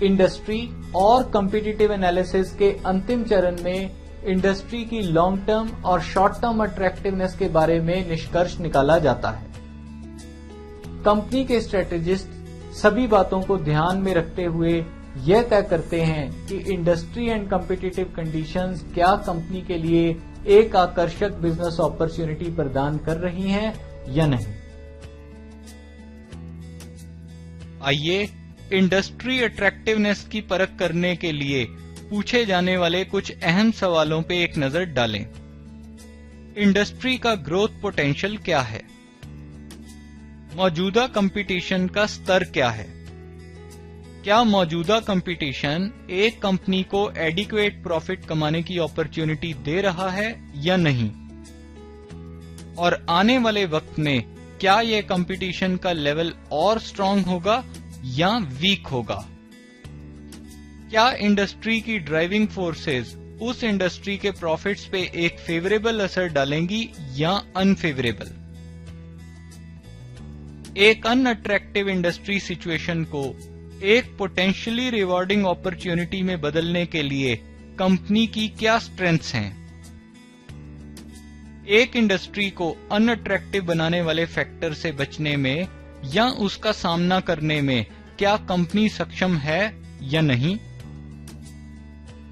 Industry और competitive analysis के अंतिम चरण में इंडस्ट्री की लॉन्ग टर्म और शॉर्ट टर्म अट्रैक्टिवनेस के बारे में निष्कर्ष निकाला जाता है। कंपनी के स्ट्रेटेजिस्ट सभी बातों को ध्यान में रखते हुए यह तय करते हैं कि इंडस्ट्री एंड कॉम्पिटिटिव कंडीशंस क्या कंपनी के लिए एक आकर्षक बिजनेस अपॉर्चुनिटी प्रदान कर रही हैं या नहीं। आइए इंडस्ट्री अट्रैक्टिवनेस की परख करने के लिए पूछे जाने वाले कुछ अहम सवालों पे एक नजर डालें। इंडस्ट्री का ग्रोथ पोटेंशियल क्या है? मौजूदा कंपटीशन का स्तर क्या है? क्या मौजूदा कंपटीशन एक कंपनी को एडिक्वेट प्रॉफिट कमाने की अपॉर्चुनिटी दे रहा है या नहीं? और आने वाले वक्त में क्या यह कंपटीशन का लेवल और स्ट्रांग होगा या वीक होगा? क्या इंडस्ट्री की ड्राइविंग फोर्सेस उस इंडस्ट्री के प्रॉफिट्स पे एक फेवरेबल असर डालेंगी या अनफेवरेबल? एक अनअट्रैक्टिव इंडस्ट्री सिचुएशन को एक पोटेंशियली रिवॉर्डिंग अपॉर्चुनिटी में बदलने के लिए कंपनी की क्या स्ट्रेंथ्स हैं? एक इंडस्ट्री को अनअट्रैक्टिव बनाने वाले फैक्टर से बचने में या उसका सामना करने में क्या कंपनी सक्षम है या नहीं?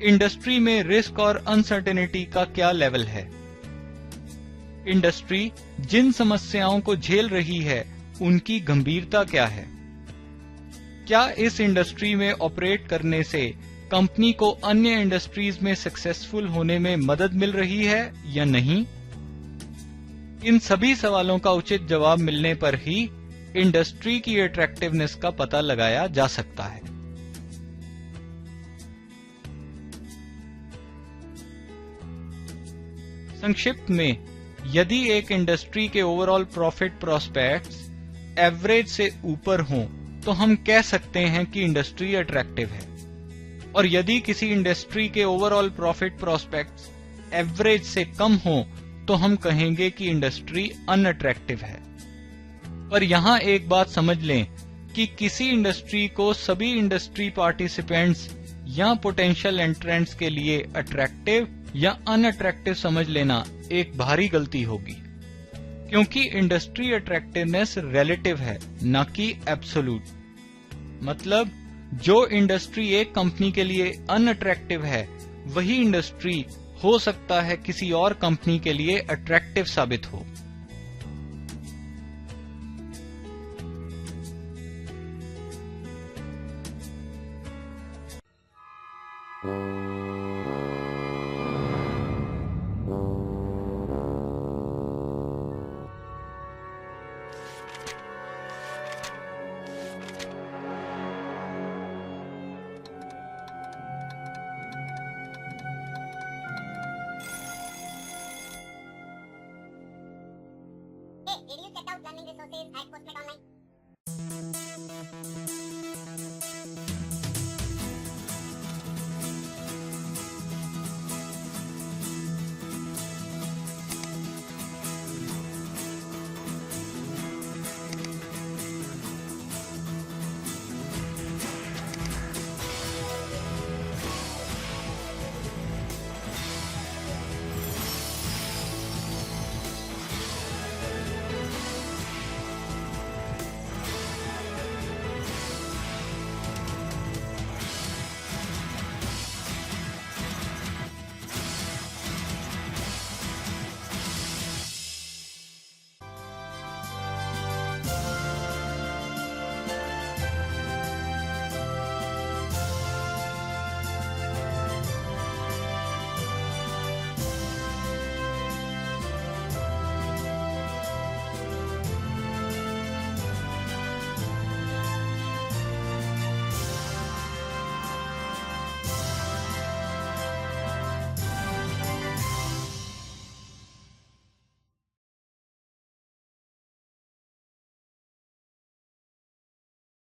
इंडस्ट्री में रिस्क और अनसर्टेनिटी का क्या लेवल है? इंडस्ट्री जिन समस्याओं को झेल रही है उनकी गंभीरता क्या है? क्या इस इंडस्ट्री में ऑपरेट करने से कंपनी को अन्य इंडस्ट्रीज में सक्सेसफुल होने में मदद मिल रही है या नहीं? इन सभी सवालों का उचित जवाब मिलने पर ही इंडस्ट्री की अट्रैक्टिवनेस का पता लगाया जा सकता है। संक्षिप्त में, यदि एक इंडस्ट्री के ओवरऑल प्रॉफिट प्रोस्पेक्ट्स एवरेज से ऊपर हों तो हम कह सकते हैं कि इंडस्ट्री अट्रैक्टिव है, और यदि किसी इंडस्ट्री के ओवरऑल प्रॉफिट प्रोस्पेक्ट्स एवरेज से कम हों तो हम कहेंगे कि इंडस्ट्री अनअट्रैक्टिव है। पर यहां एक बात समझ लें कि किसी इंडस्ट्री को सभी इंडस्ट्री पार्टिसिपेंट्स या पोटेंशियल एंट्रेंट्स के लिए अट्रैक्टिव या अनअट्रैक्टिव समझ लेना एक भारी गलती होगी, क्योंकि इंडस्ट्री अट्रैक्टिवनेस रिलेटिव है, न कि एब्सोल्यूट। मतलब जो इंडस्ट्री एक कंपनी के लिए अनअट्रैक्टिव है, वही इंडस्ट्री हो सकता है किसी और कंपनी के लिए अट्रैक्टिव साबित हो। Did you check out learning resources at Postman